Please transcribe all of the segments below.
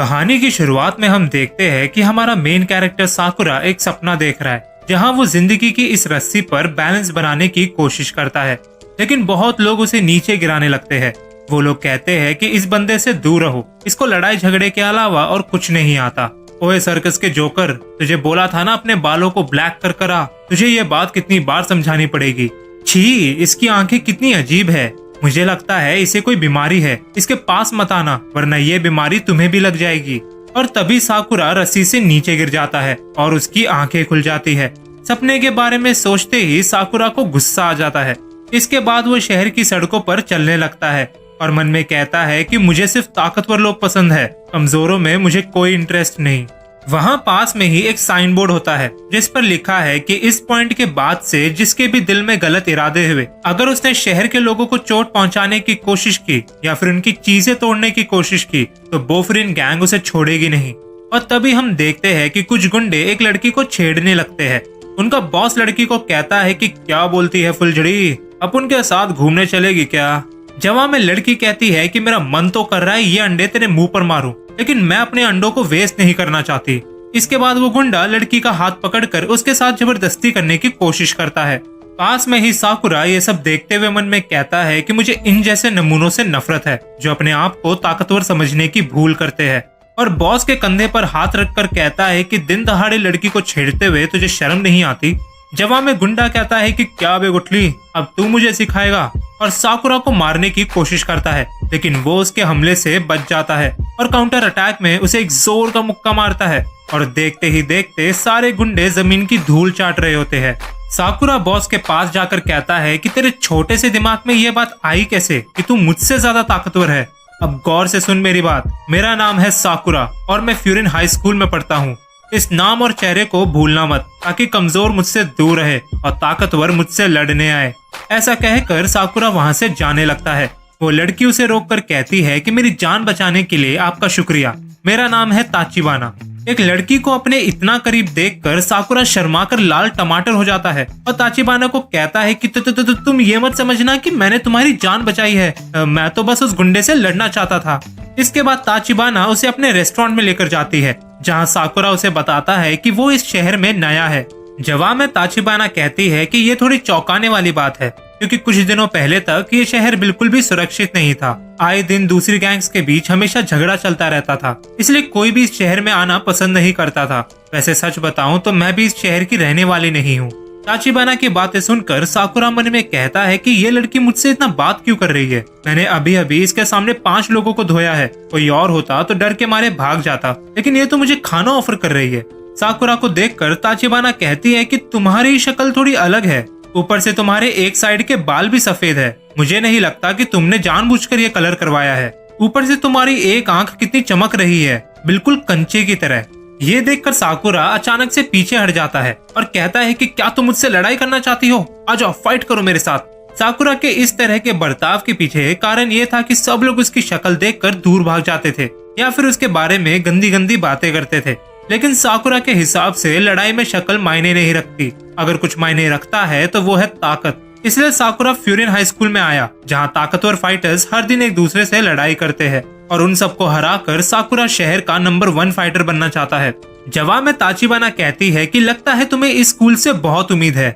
कहानी की शुरुआत में हम देखते हैं कि हमारा मेन कैरेक्टर साकुरा एक सपना देख रहा है जहां वो जिंदगी की इस रस्सी पर बैलेंस बनाने की कोशिश करता है, लेकिन बहुत लोग उसे नीचे गिराने लगते हैं। वो लोग कहते हैं कि इस बंदे से दूर रहो, इसको लड़ाई झगड़े के अलावा और कुछ नहीं आता। ओए सर्कस के जोकर, तुझे बोला था ना अपने बालों को ब्लैक कर करा। तुझे ये बात कितनी बार समझानी पड़ेगी। छी, इसकी आंखें कितनी अजीब है। मुझे लगता है इसे कोई बीमारी है, इसके पास मत आना वरना ये बीमारी तुम्हें भी लग जाएगी। और तभी साकुरा रस्सी से नीचे गिर जाता है और उसकी आंखें खुल जाती है। सपने के बारे में सोचते ही साकुरा को गुस्सा आ जाता है। इसके बाद वो शहर की सड़कों पर चलने लगता है और मन में कहता है कि मुझे सिर्फ ताकतवर लोग पसंद है, कमजोरों में मुझे कोई इंटरेस्ट नहीं। वहाँ पास में ही एक साइन बोर्ड होता है जिस पर लिखा है कि इस पॉइंट के बाद से जिसके भी दिल में गलत इरादे हुए, अगर उसने शहर के लोगों को चोट पहुंचाने की कोशिश की या फिर उनकी चीजें तोड़ने की कोशिश की तो बोफरिन गैंग उसे छोड़ेगी नहीं। और तभी हम देखते हैं कि कुछ गुंडे एक लड़की को छेड़ने लगते हैं। उनका बॉस लड़की को कहता है कि क्या बोलती है फुलझड़ी, अब उनके साथ घूमने चलेगी क्या। जवाब में लड़की कहती है कि मेरा मन तो कर रहा है ये अंडे तेरे मुंह पर मारूं, लेकिन मैं अपने अंडों को वेस्ट नहीं करना चाहती। इसके बाद वो गुंडा लड़की का हाथ पकड़कर उसके साथ जबरदस्ती करने की कोशिश करता है। पास में ही साकुरा ये सब देखते हुए मन में कहता है कि मुझे इन जैसे नमूनों से नफरत है जो अपने आप को ताकतवर समझने की भूल करते हैं। और बॉस के कंधे पर हाथ रखकर कहता है कि दिन दहाड़े लड़की को छेड़ते हुए तुझे शर्म नहीं आती। जवाब में गुंडा कहता है कि क्या बे गुठली, अब तू मुझे सिखाएगा। और साकुरा को मारने की कोशिश करता है, लेकिन वो उसके हमले से बच जाता है और काउंटर अटैक में उसे एक जोर का मुक्का मारता है। और देखते ही देखते सारे गुंडे जमीन की धूल चाट रहे होते हैं। साकुरा बॉस के पास जाकर कहता है कि तेरे छोटे से दिमाग में ये बात आई कैसे कि तू मुझसे ज्यादा ताकतवर है। अब गौर से सुन मेरी बात, मेरा नाम है साकुरा और मैं फ्यूरिन हाई स्कूल में पढ़ता हूँ। इस नाम और चेहरे को भूलना मत ताकि कमजोर मुझसे दूर रहे और ताकतवर मुझसे लड़ने आए। ऐसा कहकर साकुरा वहां से जाने लगता है। वो लड़की उसे रोककर कहती है कि मेरी जान बचाने के लिए आपका शुक्रिया, मेरा नाम है ताचिबाना। एक लड़की को अपने इतना करीब देखकर साकुरा शर्मा कर लाल टमाटर हो जाता है और ताचिबाना को कहता है कि तुम ये मत समझना कि मैंने तुम्हारी जान बचाई है, मैं तो बस उस गुंडे से लड़ना चाहता था। इसके बाद ताचिबाना उसे अपने रेस्टोरेंट में लेकर जाती है जहां साकुरा उसे बताता है कि वो इस शहर में नया है। जवाब में ताचिबाना कहती है कि ये थोड़ी चौंकाने वाली बात है क्योंकि कुछ दिनों पहले तक ये शहर बिल्कुल भी सुरक्षित नहीं था। आए दिन दूसरी गैंग्स के बीच हमेशा झगड़ा चलता रहता था, इसलिए कोई भी इस शहर में आना पसंद नहीं करता था। वैसे सच बताऊं तो मैं भी इस शहर की रहने वाली नहीं हूँ। ताचिबाना की बातें सुनकर साकुरा मन में कहता है कि ये लड़की मुझसे इतना बात क्यों कर रही है। मैंने अभी अभी इसके सामने 5 लोगों को धोया है, कोई और होता तो डर के मारे भाग जाता, लेकिन ये तो मुझे खाना ऑफर कर रही है। साकुरा को देखकर ताचिबाना कहती है कि तुम्हारी शक्ल थोड़ी अलग है, ऊपर से तुम्हारे एक साइड के बाल भी सफेद है। मुझे नहीं लगता कि तुमने जानबूझकर ये कलर करवाया है। ऊपर से तुम्हारी एक आंख कितनी चमक रही है, बिल्कुल कंचे की तरह। ये देखकर साकुरा अचानक से पीछे हट जाता है और कहता है कि क्या तुम मुझसे लड़ाई करना चाहती हो, आ जाओ फाइट करो मेरे साथ। साकुरा के इस तरह के बर्ताव के पीछे कारण ये था कि सब लोग उसकी शक्ल देखकर दूर भाग जाते थे या फिर उसके बारे में गंदी गंदी बातें करते थे। लेकिन साकुरा के हिसाब से लड़ाई में शक्ल मायने नहीं रखती, अगर कुछ मायने रखता है तो वो है ताकत। इसलिए साकुरा फ्यूरिन हाई स्कूल में आया जहां ताकतवर फाइटर्स हर दिन एक दूसरे से लड़ाई करते हैं और उन सबको हराकर साकुरा शहर का नंबर 1 फाइटर बनना चाहता है। जवाब में ताचिबाना कहती है कि लगता है तुम्हें इस स्कूल से बहुत उम्मीद है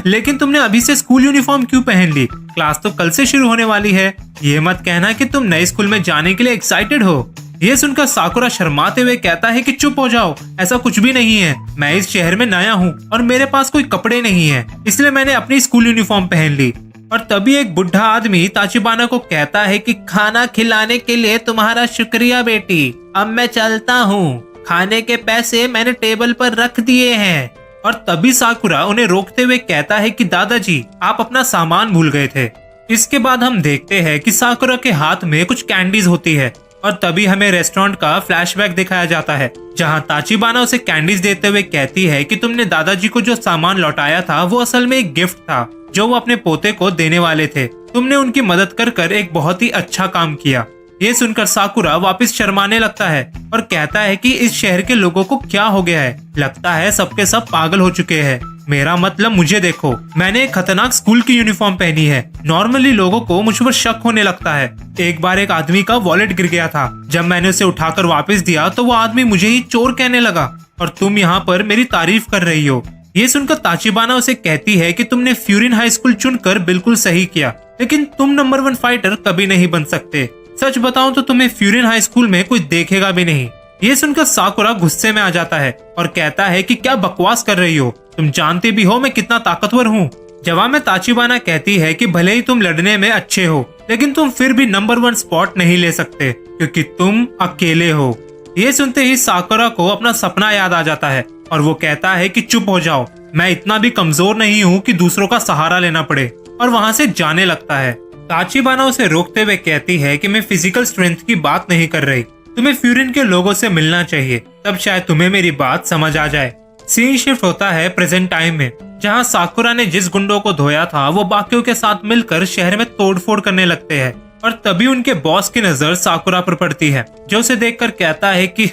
लेकिन तुमने अभी से स्कूल यूनिफॉर्म क्यों पहन ली, क्लास तो कल से शुरू होने वाली है। ये मत कहना कि तुम नए स्कूल में जाने के लिए एक्साइटेड हो। ये सुनकर साकुरा शर्माते हुए कहता है कि चुप हो जाओ, ऐसा कुछ भी नहीं है। मैं इस शहर में नया हूँ और मेरे पास कोई कपड़े नहीं है, इसलिए मैंने अपनी स्कूल यूनिफॉर्म पहन ली। और तभी एक बुढ़ा आदमी ताचिबाना को कहता है कि खाना खिलाने के लिए तुम्हारा शुक्रिया बेटी, अब मैं चलता हूँ। खाने के पैसे मैंने टेबल पर रख दिए हैं। और तभी साकुरा उन्हें रोकते हुए कहता है कि दादाजी आप अपना सामान भूल गए थे। इसके बाद हम देखते हैं कि साकुरा के हाथ में कुछ कैंडीज होती है और तभी हमें रेस्टोरेंट का फ्लैशबैक दिखाया जाता है जहां ताचिबाना उसे कैंडीज देते हुए कहती है कि तुमने दादाजी को जो सामान लौटाया था वो असल में एक गिफ्ट था जो वो अपने पोते को देने वाले थे। तुमने उनकी मदद कर एक बहुत ही अच्छा काम किया। ये सुनकर साकुरा वापस शर्माने लगता है और कहता है कि इस शहर के लोगों को क्या हो गया है, लगता है सबके सब पागल हो चुके हैं। मेरा मतलब मुझे देखो, मैंने एक खतरनाक स्कूल की यूनिफॉर्म पहनी है। नॉर्मली लोगों को मुझ पर शक होने लगता है। एक बार एक आदमी का वॉलेट गिर गया था। जब मैंने उसे उठाकर वापस दिया तो वो आदमी मुझे ही चोर कहने लगा और तुम यहाँ पर मेरी तारीफ कर रही हो। ये सुनकर ताचिबाना उसे कहती है कि तुमने फ्यूरिन हाई स्कूल चुनकर बिल्कुल सही किया, लेकिन तुम नंबर 1 फाइटर कभी नहीं बन सकते। सच बताऊं तो तुम्हें फ्यूरिन हाई स्कूल में कोई देखेगा भी नहीं। ये सुनकर साकुरा गुस्से में आ जाता है और कहता है कि क्या बकवास कर रही हो, तुम जानते भी हो मैं कितना ताकतवर हूँ। जवाब में ताचिबाना कहती है कि भले ही तुम लड़ने में अच्छे हो, लेकिन तुम फिर भी नंबर 1 स्पॉट नहीं ले सकते क्योंकि तुम अकेले हो। ये सुनते ही साकुरा को अपना सपना याद आ जाता है और वो कहता है कि चुप हो जाओ, मैं इतना भी कमजोर नहीं हूँ कि दूसरों का सहारा लेना पड़े, और वहाँ से जाने लगता है। ताचिबाना उसे रोकते हुए कहती है कि मैं फिजिकल स्ट्रेंथ की बात नहीं कर रही, तुम्हें फ्यूरिन के लोगों से मिलना चाहिए, तब शायद तुम्हें मेरी बात समझ आ जाए। सीन शिफ्ट होता है प्रेजेंट टाइम में, जहाँ साकुरा ने जिस गुंडों को धोया था वो बाकियों के साथ मिलकर शहर में तोड़फोड़ करने लगते हैं, और तभी उनके बॉस की नजर साकुरा पर पड़ती है, जो उसे देखकर कहता है कि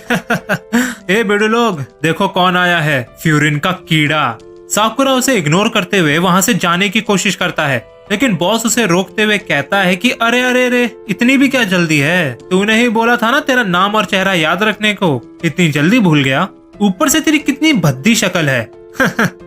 ए बेडू लोग, देखो कौन आया है, फ्यूरिन का कीड़ा। साकुरा उसे इग्नोर करते हुए वहां से जाने की कोशिश करता है, लेकिन बॉस उसे रोकते हुए कहता है कि अरे अरे अरे, इतनी भी क्या जल्दी है, तूने ही बोला था ना तेरा नाम और चेहरा याद रखने को, इतनी जल्दी भूल गया, ऊपर से तेरी कितनी भद्दी शक्ल है।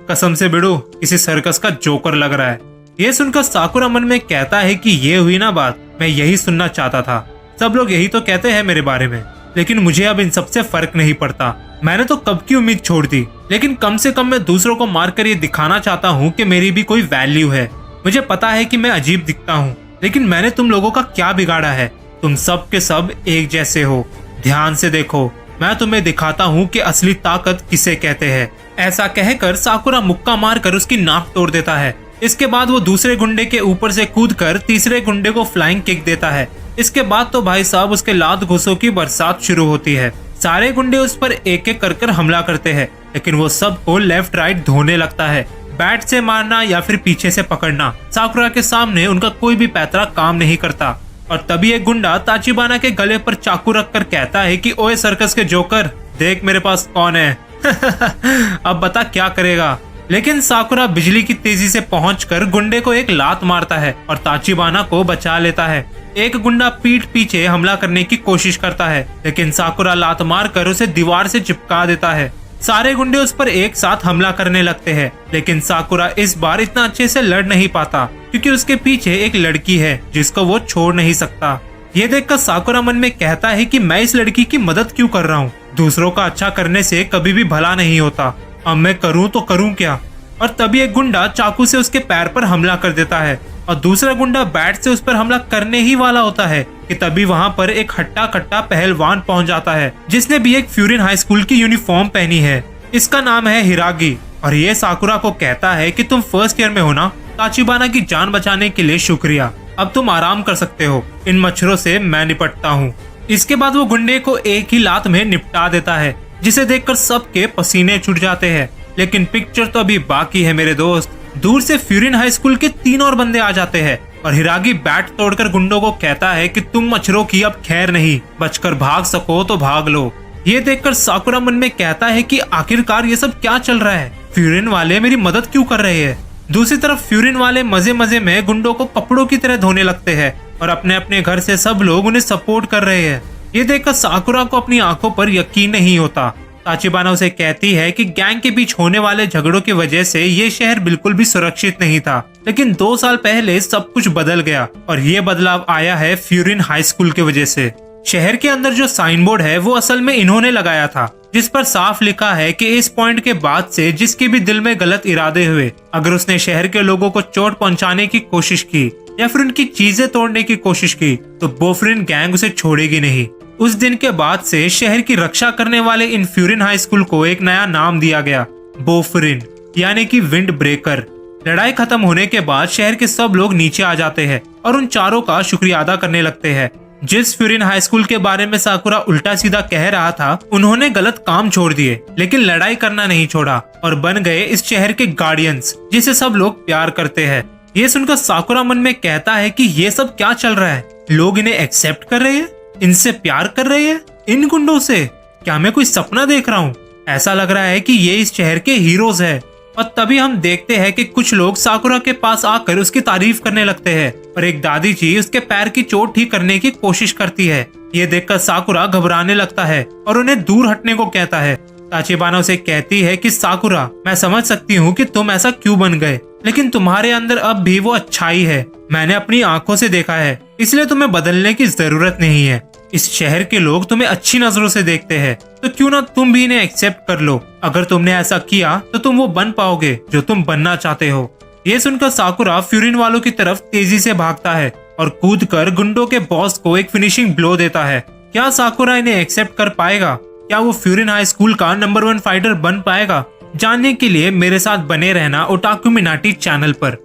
कसम से बेडू, किसी सर्कस का जोकर लग रहा है। ये सुनकर साकुरा मन में कहता है कि ये हुई ना बात, मैं यही सुनना चाहता था। सब लोग यही तो कहते हैं मेरे बारे में, लेकिन मुझे अब इन सबसे फर्क नहीं पड़ता। मैंने तो कब की उम्मीद छोड़ दी, लेकिन कम से कम मैं दूसरों को मारकर ये दिखाना चाहता हूँ कि मेरी भी कोई वैल्यू है। मुझे पता है कि मैं अजीब दिखता हूँ, लेकिन मैंने तुम लोगों का क्या बिगाड़ा है, तुम सब के सब एक जैसे हो। ध्यान से देखो, मैं तुम्हें दिखाता हूँ कि असली ताकत किसे कहते हैं। ऐसा कहकर साकुरा मुक्का मारकर उसकी नाक तोड़ देता है। इसके बाद वो दूसरे गुंडे के ऊपर से कूदकर तीसरे गुंडे को फ्लाइंग किक देता है। इसके बाद तो भाई साहब उसके लात घुसों की बरसात शुरू होती है। सारे गुंडे उस पर एक एक कर हमला करते हैं, लेकिन वो सबको लेफ्ट राइट धोने लगता है। बैट से मारना या फिर पीछे से पकड़ना, साकुरा के सामने उनका कोई भी पैतरा काम नहीं करता। और तभी एक गुंडा ताचिबाना के गले पर चाकू रखकर कहता है कि ओए सर्कस के जोकर, देख मेरे पास कौन है। अब बता क्या करेगा। लेकिन साकुरा बिजली की तेजी से पहुंचकर गुंडे को एक लात मारता है और ताचिबाना को बचा लेता है। एक गुंडा पीठ पीछे हमला करने की कोशिश करता है, लेकिन साकुरा लात मारकर उसे दीवार से चिपका देता है। सारे गुंडे उस पर एक साथ हमला करने लगते हैं, लेकिन साकुरा इस बार इतना अच्छे से लड़ नहीं पाता क्योंकि उसके पीछे एक लड़की है जिसको वो छोड़ नहीं सकता। ये देखकर साकुरा मन में कहता है कि मैं इस लड़की की मदद क्यों कर रहा हूँ, दूसरों का अच्छा करने से कभी भी भला नहीं होता, अब मैं करूँ तो करूँ क्या। और तभी एक गुंडा चाकू से उसके पैर पर हमला कर देता है और दूसरा गुंडा बैट से उस पर हमला करने ही वाला होता है कि तभी वहाँ पर एक हट्टा कट्टा पहलवान पहुँच जाता है, जिसने भी एक फ्यूरिन हाई स्कूल की यूनिफॉर्म पहनी है। इसका नाम है हिरागी, और ये साकुरा को कहता है कि तुम फर्स्ट ईयर में हो ना, ताचिबाना की जान बचाने के लिए शुक्रिया, अब तुम आराम कर सकते हो, इन मच्छरों से मैं निपटता हूँ। इसके बाद वो गुंडे को एक ही लात में निपटा देता है, जिसे देखकर सबके पसीने छूट जाते हैं। लेकिन पिक्चर तो अभी बाकी है मेरे दोस्त। दूर से फ्यूरिन हाई स्कूल के 3 और बंदे आ जाते हैं और हिरागी बैट तोड़कर गुंडों को कहता है कि तुम मच्छरों की अब खैर नहीं, बचकर भाग सको तो भाग लो। ये देखकर साकुरा मन में कहता है कि आखिरकार ये सब क्या चल रहा है, फ्यूरिन वाले मेरी मदद क्यों कर रहे हैं। दूसरी तरफ फ्यूरिन वाले मजे मजे में गुंडों को कपड़ों की तरह धोने लगते हैं और अपने अपने घर से सब लोग उन्हें सपोर्ट कर रहे हैं। ये देखकर साकुरा को अपनी आंखों पर यकीन नहीं होता। ताचिबाना उसे कहती है कि गैंग के बीच होने वाले झगड़ों की वजह से ये शहर बिल्कुल भी सुरक्षित नहीं था, लेकिन 2 साल पहले सब कुछ बदल गया और ये बदलाव आया है फ्यूरिन हाई स्कूल की वजह से। शहर के अंदर जो साइन बोर्ड है वो असल में इन्होंने लगाया था, जिस पर साफ लिखा है कि इस पॉइंट के बाद से जिसके भी दिल में गलत इरादे हुए, अगर उसने शहर के लोगों को चोट पहुंचाने की कोशिश की या फिर उनकी चीजें तोड़ने की कोशिश की तो बोफरिन गैंग उसे छोड़ेगी नहीं। उस दिन के बाद से शहर की रक्षा करने वाले इन फ्यूरिन हाई स्कूल को एक नया नाम दिया गया, बोफरिन, यानी कि विंड ब्रेकर। लड़ाई खत्म होने के बाद शहर के सब लोग नीचे आ जाते हैं और उन चारों का शुक्रिया अदा करने लगते हैं। जिस फ्यूरिन हाई स्कूल के बारे में साकुरा उल्टा सीधा कह रहा था, उन्होंने गलत काम छोड़ दिए, लेकिन लड़ाई करना नहीं छोड़ा और बन गए इस शहर के गार्डियंस, जिसे सब लोग प्यार करते हैं। ये सुनकर साकुरा मन में कहता है कि ये सब क्या चल रहा है, लोग इन्हें एक्सेप्ट कर रहे हैं, इनसे प्यार कर रहे हैं, इन गुंडों से क्या मैं कोई सपना देख रहा हूँ। ऐसा लग रहा है कि ये इस शहर के हीरोज है और तभी हम देखते हैं कि कुछ लोग साकुरा के पास आकर उसकी तारीफ करने लगते हैं और एक दादी जी उसके पैर की चोट ठीक करने की कोशिश करती है। ये देखकर साकुरा घबराने लगता है और उन्हें दूर हटने को कहता है। ताचिबाना उसे कहती है कि साकुरा, मैं समझ सकती हूँ कि तुम ऐसा क्यों बन गए, लेकिन तुम्हारे अंदर अब भी वो अच्छाई है। मैंने अपनी आंखों से देखा है, इसलिए तुम्हें बदलने की जरूरत नहीं है। इस शहर के लोग तुम्हें अच्छी नजरों से देखते हैं, तो क्यों ना तुम भी इन्हें एक्सेप्ट कर लो। अगर तुमने ऐसा किया तो तुम वो बन पाओगे जो तुम बनना चाहते हो। ये सुनकर साकुरा फ्यूरिन वालों की तरफ तेजी से भागता है और कूदकर गुंडों के बॉस को एक फिनिशिंग ब्लो देता है। क्या साकुरा इन्हें एक्सेप्ट कर पाएगा? क्या वो फ्यूरिन हाई स्कूल का नंबर 1 फाइटर बन पाएगा? जानने के लिए मेरे साथ बने रहना ओटाकू मिनाटी चैनल पर।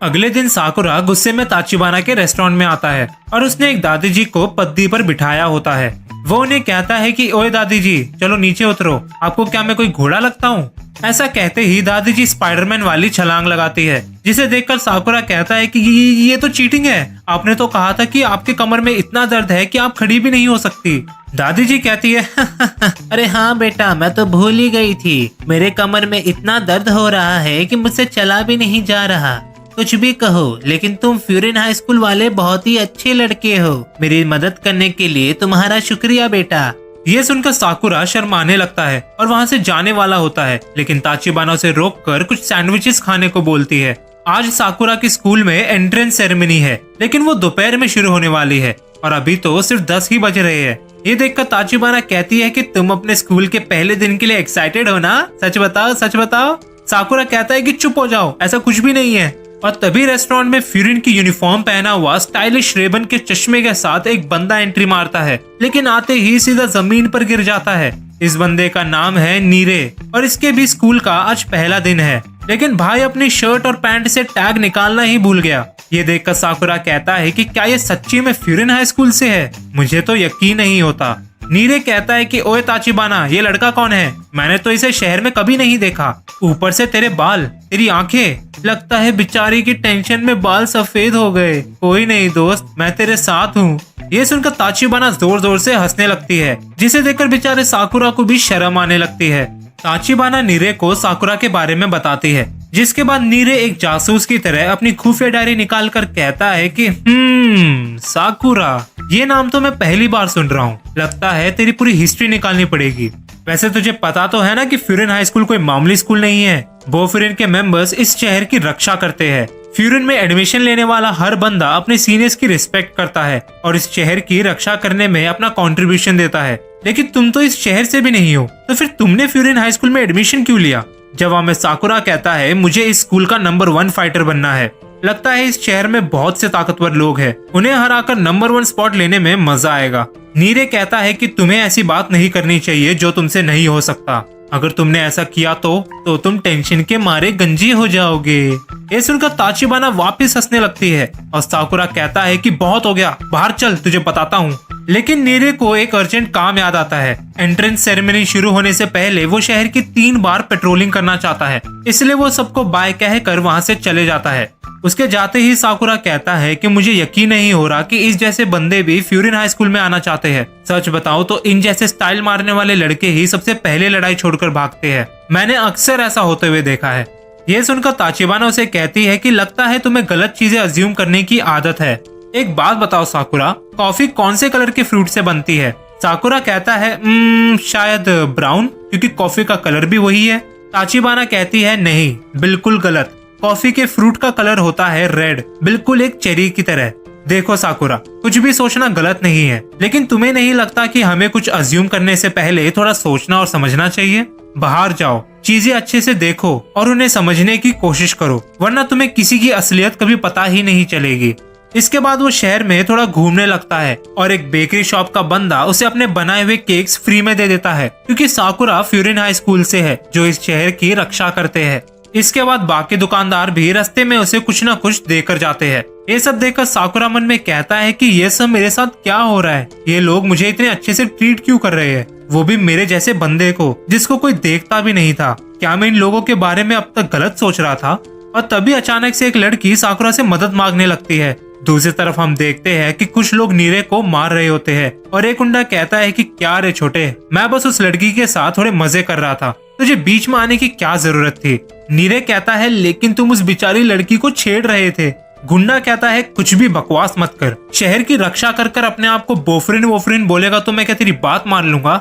अगले दिन साकुरा गुस्से में ताचिबाना के रेस्टोरेंट में आता है और उसने एक दादी जी को पद्दी पर बिठाया होता है। वो उन्हें कहता है कि ओए दादी जी, चलो नीचे उतरो, आपको क्या मैं कोई घोड़ा लगता हूँ? ऐसा कहते ही दादी जी स्पाइडरमैन वाली छलांग लगाती है, जिसे देखकर साकुरा कहता है कि ये तो चीटिंग है। आपने तो कहा था कि आपके कमर में इतना दर्द है कि आप खड़ी भी नहीं हो सकती। दादी जी कहती है अरे हाँ बेटा, मैं तो भूल ही गई थी। मेरे कमर में इतना दर्द हो रहा है कि मुझसे चला भी नहीं जा रहा। कुछ भी कहो, लेकिन तुम फ्यूरिन हाई स्कूल वाले बहुत ही अच्छे लड़के हो। मेरी मदद करने के लिए तुम्हारा शुक्रिया बेटा। ये सुनकर साकुरा शर्माने लगता है और वहाँ से जाने वाला होता है, लेकिन ताचिबाना उसे रोककर कुछ सैंडविचेस खाने को बोलती है। आज साकुरा की स्कूल में एंट्रेंस सेरेमनी है, लेकिन वो दोपहर में शुरू होने वाली है और अभी तो सिर्फ 10 ही बज रहे हैं। ये देखकर ताचिबाना कहती है कि तुम अपने स्कूल के पहले दिन के लिए एक्साइटेड हो ना? सच बताओ, सच बताओ। साकुरा कहता है कि चुप हो जाओ, ऐसा कुछ भी नहीं है। और तभी रेस्टोरेंट में फ्यूरिन की यूनिफॉर्म पहना हुआ स्टाइलिश रेबन के चश्मे के साथ एक बंदा एंट्री मारता है, लेकिन आते ही सीधा जमीन पर गिर जाता है। इस बंदे का नाम है नीरे और इसके भी स्कूल का आज पहला दिन है, लेकिन भाई अपनी शर्ट और पैंट से टैग निकालना ही भूल गया। ये देखकर साकुरा कहता है कि क्या ये सच्ची में फ्यूरिन हाई स्कूल से है? मुझे तो यकीन नहीं होता। नीरे कहता है कि ओए ताचिबाना, ये लड़का कौन है? मैंने तो इसे शहर में कभी नहीं देखा। ऊपर से तेरे बाल, तेरी आंखें, लगता है बेचारी की टेंशन में बाल सफेद हो गए। कोई नहीं दोस्त, मैं तेरे साथ हूँ। ये सुनकर ताचिबाना जोर जोर से हंसने लगती है, जिसे देखकर बेचारे साकुरा को भी शर्म आने लगती है। ताचिबाना नीरे को साकुरा के बारे में बताती है, जिसके बाद नीरे एक जासूस की तरह अपनी खुफिया डायरी निकाल कर कहता है कि साकुरा, ये नाम तो मैं पहली बार सुन रहा हूँ। लगता है तेरी पूरी हिस्ट्री निकालनी पड़ेगी। वैसे तुझे पता तो है ना कि फ्यूरिन हाई स्कूल कोई मामूली स्कूल नहीं है। बोफ्यूरिन के मेंबर्स इस शहर की रक्षा करते हैं। फ्यूरिन में एडमिशन लेने वाला हर बंदा अपने सीनियर्स की रिस्पेक्ट करता है और इस शहर की रक्षा करने में अपना कंट्रीब्यूशन देता है। लेकिन तुम तो इस शहर से भी नहीं हो, तो फिर तुमने फ्यूरिन हाई स्कूल में एडमिशन क्यों लिया? जवाब में साकुरा कहता है, मुझे इस स्कूल का नंबर 1 फाइटर बनना है। लगता है इस शहर में बहुत से ताकतवर लोग हैं, उन्हें हराकर नंबर 1 स्पॉट लेने में मजा आएगा। नीरे कहता है कि तुम्हें ऐसी बात नहीं करनी चाहिए जो तुमसे नहीं हो सकता। अगर तुमने ऐसा किया तो तुम टेंशन के मारे गंजी हो जाओगे। ये सुनकर ताचिबाना वापस हंसने लगती है और साकुरा कहता है कि बहुत हो गया, बाहर चल, तुझे बताता हूँ। लेकिन नीरे को एक अर्जेंट काम याद आता है। एंट्रेंस सेरेमनी शुरू होने से पहले वो शहर की 3 बार पेट्रोलिंग करना चाहता है, इसलिए वो सबको बाय कहकर वहाँ से चले जाता है। उसके जाते ही साकुरा कहता है कि मुझे यकीन नहीं हो रहा कि इस जैसे बंदे भी फ्यूरिन हाई स्कूल में आना चाहते हैं। सच बताओ तो इन जैसे स्टाइल मारने वाले लड़के ही सबसे पहले लड़ाई छोड़कर भागते हैं। मैंने अक्सर ऐसा होते हुए देखा है। ये सुनकर ताचिबाना उसे कहती है कि लगता है तुम्हें गलत चीजें अज्यूम करने की आदत है। एक बात बताओ साकुरा, कॉफी कौन से कलर के फ्रूट से बनती है? साकुरा कहता है शायद ब्राउन, क्योंकि कॉफी का कलर भी वही है। ताचिबाना कहती है नहीं, बिल्कुल गलत। कॉफी के फ्रूट का कलर होता है रेड, बिल्कुल एक चेरी की तरह। देखो साकुरा, कुछ भी सोचना गलत नहीं है, लेकिन तुम्हें नहीं लगता कि हमें कुछ अज्यूम करने से पहले थोड़ा सोचना और समझना चाहिए? बाहर जाओ, चीजें अच्छे से देखो और उन्हें समझने की कोशिश करो, वरना तुम्हें किसी की असलियत कभी पता ही नहीं चलेगी। इसके बाद वो शहर में थोड़ा घूमने लगता है और एक बेकरी शॉप का बंदा उसे अपने बनाए हुए केक्स फ्री में दे देता है, क्योंकि साकुरा फ्यूरिन हाई स्कूल से है जो इस शहर की रक्षा करते हैं। इसके बाद बाकी दुकानदार भी रास्ते में उसे कुछ न कुछ देकर जाते हैं। ये सब देखकर साकुरा मन में कहता है कि ये सब मेरे साथ क्या हो रहा है? ये लोग मुझे इतने अच्छे से ट्रीट क्यों कर रहे हैं, वो भी मेरे जैसे बंदे को जिसको कोई देखता भी नहीं था। क्या मैं इन लोगों के बारे में अब तक गलत सोच रहा था? और तभी अचानक से एक लड़की साकुरा से मदद मांगने लगती है। दूसरी तरफ हम देखते हैं कि कुछ लोग नीरे को मार रहे होते हैं और एक गुंडा कहता है कि क्या रे छोटे, मैं बस उस लड़की के साथ थोड़े मजे कर रहा था, तुझे बीच में आने की क्या जरूरत थी? नीरे कहता है लेकिन तुम उस बेचारी लड़की को छेड़ रहे थे। गुंडा कहता है कुछ भी बकवास मत कर, शहर की रक्षा कर कर अपने आप को बोफरिन वोफरिन बोलेगा तो मैं क्या तेरी बात मान लूंगा?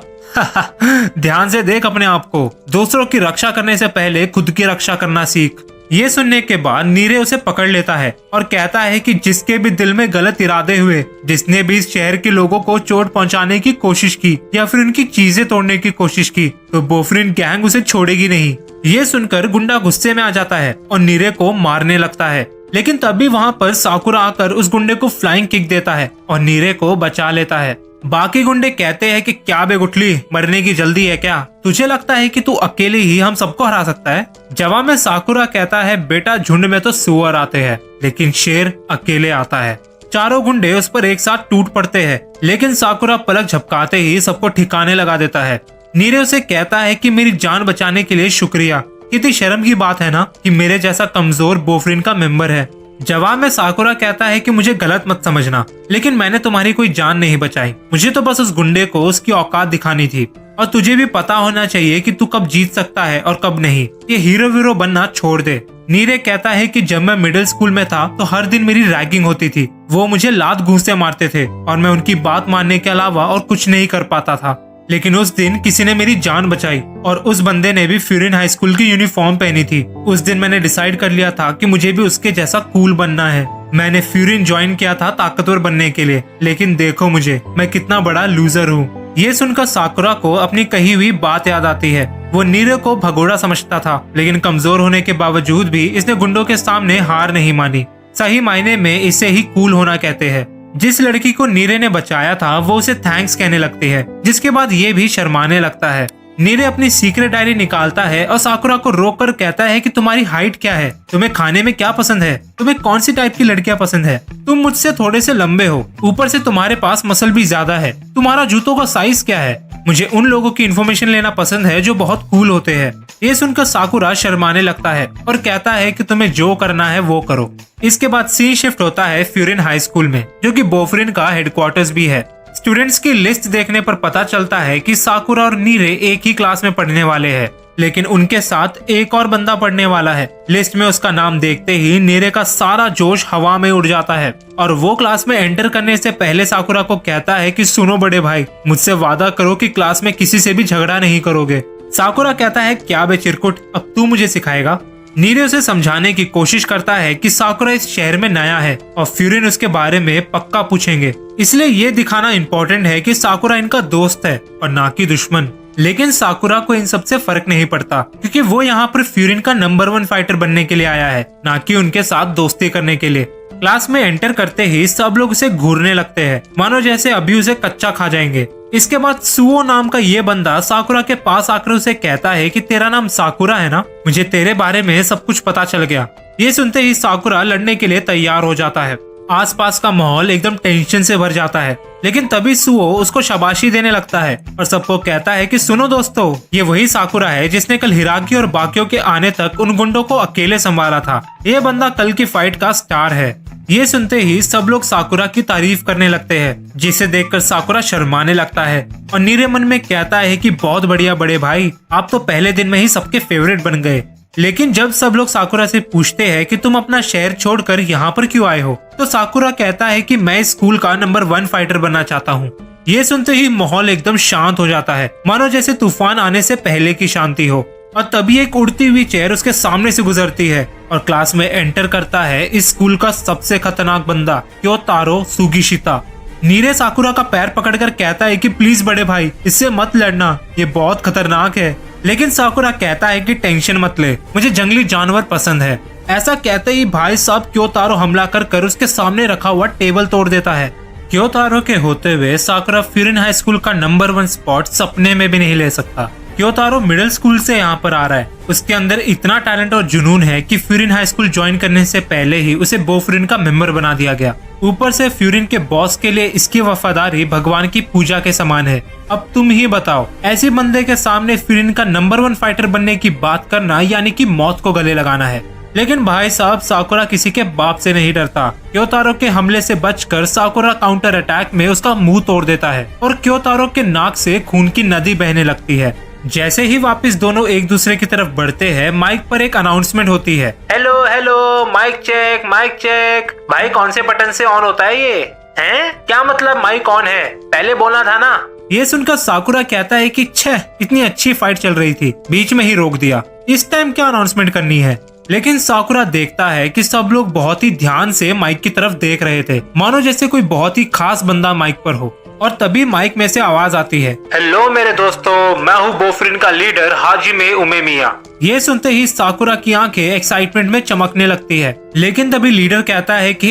ध्यान से देख अपने आप को, दूसरों की रक्षा करने से पहले खुद की रक्षा करना सीख। ये सुनने के बाद नीरे उसे पकड़ लेता है और कहता है कि जिसके भी दिल में गलत इरादे हुए, जिसने भी इस शहर के लोगों को चोट पहुंचाने की कोशिश की या फिर उनकी चीजें तोड़ने की कोशिश की, तो बोफरिन गैंग उसे छोड़ेगी नहीं। ये सुनकर गुंडा गुस्से में आ जाता है और नीरे को मारने लगता है, लेकिन तभी वहाँ पर साकुरा आकर उस गुंडे को फ्लाइंग किक देता है और नीरे को बचा लेता है। बाकी गुंडे कहते हैं कि क्या बे गुठली, मरने की जल्दी है क्या? तुझे लगता है कि तू अकेले ही हम सबको हरा सकता है? जवाब में साकुरा कहता है बेटा झुंड में तो सुअर आते हैं लेकिन शेर अकेले आता है। चारों गुंडे उस पर एक साथ टूट पड़ते हैं, लेकिन साकुरा पलक झपकाते ही सबको ठिकाने लगा देता है। नीरे उसे कहता है कि मेरी जान बचाने के लिए शुक्रिया। कितनी शर्म की बात है ना कि मेरे जैसा कमजोर बोफरिन का मेंबर है। जवाब में साकुरा कहता है कि मुझे गलत मत समझना, लेकिन मैंने तुम्हारी कोई जान नहीं बचाई। मुझे तो बस उस गुंडे को उसकी औकात दिखानी थी, और तुझे भी पता होना चाहिए कि तू कब जीत सकता है और कब नहीं। ये हीरो वीरो बनना छोड़ दे। नीरे कहता है कि जब मैं मिडिल स्कूल में था तो हर दिन मेरी रैगिंग होती थी। वो मुझे लात घूंसे मारते थे और मैं उनकी बात मानने के अलावा और कुछ नहीं कर पाता था। लेकिन उस दिन किसी ने मेरी जान बचाई और उस बंदे ने भी फ्यूरिन हाई स्कूल की यूनिफॉर्म पहनी थी। उस दिन मैंने डिसाइड कर लिया था कि मुझे भी उसके जैसा कूल बनना है। मैंने फ्यूरिन ज्वाइन किया था ताकतवर बनने के लिए, लेकिन देखो मुझे, मैं कितना बड़ा लूजर हूँ। ये सुनकर साकुरा को अपनी कही हुई बात याद आती है। वो नीरे को भगोड़ा समझता था, लेकिन कमजोर होने के बावजूद भी इसने गुंडों के सामने हार नहीं मानी। सही मायने में इसे ही कूल होना कहते हैं। जिस लड़की को नीरे ने बचाया था वो उसे थैंक्स कहने लगती है, जिसके बाद ये भी शर्माने लगता है। नीरे अपनी सीक्रेट डायरी निकालता है और साकुरा को रोक कर कहता है कि तुम्हारी हाइट क्या है, तुम्हें खाने में क्या पसंद है, तुम्हें कौन सी टाइप की लड़कियां पसंद है, तुम मुझसे थोड़े से लंबे हो, ऊपर से तुम्हारे पास मसल भी ज्यादा है, तुम्हारा जूतों का साइज क्या है। मुझे उन लोगों की इन्फॉर्मेशन लेना पसंद है जो बहुत कूल होते हैं। ये सुनकर साकुरा शर्माने लगता है और कहता है कि तुम्हें जो करना है वो करो। इसके बाद सीन शिफ्ट होता है फ्यूरिन हाई स्कूल में, जो कि बोफरिन का हेडक्वार्टर्स भी है। स्टूडेंट्स की लिस्ट देखने पर पता चलता है कि साकुरा और नीरे एक ही क्लास में पढ़ने वाले हैं, लेकिन उनके साथ एक और बंदा पढ़ने वाला है। लिस्ट में उसका नाम देखते ही नीरे का सारा जोश हवा में उड़ जाता है और वो क्लास में एंटर करने से पहले साकुरा को कहता है कि सुनो बड़े भाई, मुझसे वादा करो कि क्लास में किसी से भी झगड़ा नहीं करोगे। साकुरा कहता है क्या बे चिरकुट, अब तू मुझे सिखाएगा? नीरे उसे समझाने की कोशिश करता है कि साकुरा इस शहर में नया है और फ्यूरिन उसके बारे में पक्का पूछेंगे, इसलिए ये दिखाना इम्पोर्टेंट है कि साकुरा इनका दोस्त है और ना कि दुश्मन। लेकिन साकुरा को इन सब से फर्क नहीं पड़ता, क्योंकि वो यहाँ पर फ्यूरिन का नंबर 1 फाइटर बनने के लिए आया है, ना कि उनके साथ दोस्ती करने के लिए। क्लास में एंटर करते ही सब लोग उसे घूरने लगते हैं, मानो जैसे अभी उसे कच्चा खा जाएंगे। इसके बाद सुओ नाम का ये बंदा साकुरा के पास आकर उसे कहता है कि तेरा नाम साकुरा है ना, मुझे तेरे बारे में सब कुछ पता चल गया। ये सुनते ही साकुरा लड़ने के लिए तैयार हो जाता है। आसपास का माहौल एकदम टेंशन से भर जाता है, लेकिन तभी सुओ उसको शाबाशी देने लगता है और सबको कहता है कि सुनो दोस्तों, ये वही साकुरा है जिसने कल हिराकी और बाकियों के आने तक उन गुंडों को अकेले संभाला था। ये बंदा कल की फाइट का स्टार है। ये सुनते ही सब लोग साकुरा की तारीफ करने लगते हैं, जिसे देखकर साकुरा शर्माने लगता है और नीरे मन में कहता है कि बहुत बढ़िया बड़े भाई, आप तो पहले दिन में ही सबके फेवरेट बन गए। लेकिन जब सब लोग साकुरा से पूछते हैं कि तुम अपना शहर छोड़कर यहाँ पर क्यों आए हो, तो साकुरा कहता है कि मैं स्कूल का नंबर 1 फाइटर बनना चाहता हूँ। ये सुनते ही माहौल एकदम शांत हो जाता है, मानो जैसे तूफान आने से पहले की शांति हो। और तभी एक उड़ती हुई चेयर उसके सामने से गुजरती है और क्लास में एंटर करता है इस स्कूल का सबसे खतरनाक बंदा क्योतारो सुगिशिता। नीरे साकुरा का पैर पकड़कर कहता है कि प्लीज बड़े भाई, इससे मत लड़ना, ये बहुत खतरनाक है। लेकिन साकुरा कहता है कि टेंशन मत ले, मुझे जंगली जानवर पसंद है। ऐसा कहते ही भाई साहब क्योतारो हमला कर उसके सामने रखा हुआ टेबल तोड़ देता है। क्योतारो के होते हुए साकुरा फ्यूरिन हाई स्कूल का नंबर 1 स्पॉट सपने में भी नहीं ले सकता। क्योतारो मिडिल स्कूल से यहाँ पर आ रहा है, उसके अंदर इतना टैलेंट और जुनून है कि फ्यूरिन हाई स्कूल ज्वाइन करने से पहले ही उसे बोफरिन का मेंबर बना दिया गया। ऊपर से फ्यूरिन के बॉस के लिए इसकी वफादारी भगवान की पूजा के समान है। अब तुम ही बताओ, ऐसे बंदे के सामने फ्यूरिन का नंबर 1 फाइटर बनने की बात करना यानी कि मौत को गले लगाना है। लेकिन भाई साहब साकुरा किसी के बाप से नहीं डरता। क्योतारो के हमले से बचकर साकुरा काउंटर अटैक में उसका मुंह तोड़ देता है और क्योतारो के नाक से खून की नदी बहने लगती है। जैसे ही वापस दोनों एक दूसरे की तरफ बढ़ते हैं, माइक पर एक अनाउंसमेंट होती है। Hello hello, mic check mic check. भाई कौन से बटन से ऑन होता है ये? हैं? क्या मतलब माइक ऑन है? पहले बोलना था ना। ये सुनकर साकुरा कहता है कि छह, इतनी अच्छी फाइट चल रही थी, बीच में ही रोक दिया, इस टाइम क्या अनाउंसमेंट करनी है। लेकिन साकुरा देखता है कि सब लोग बहुत ही ध्यान से माइक की तरफ देख रहे थे, मानो जैसे कोई बहुत ही खास बंदा माइक पर हो। और तभी माइक में से आवाज आती है, हेलो मेरे दोस्तों, मैं हूँ बोफरिन का लीडर हाजिमे उमेमिया। ये सुनते ही साकुरा की आंखें एक्साइटमेंट में चमकने लगती है। लेकिन तभी लीडर कहता है कि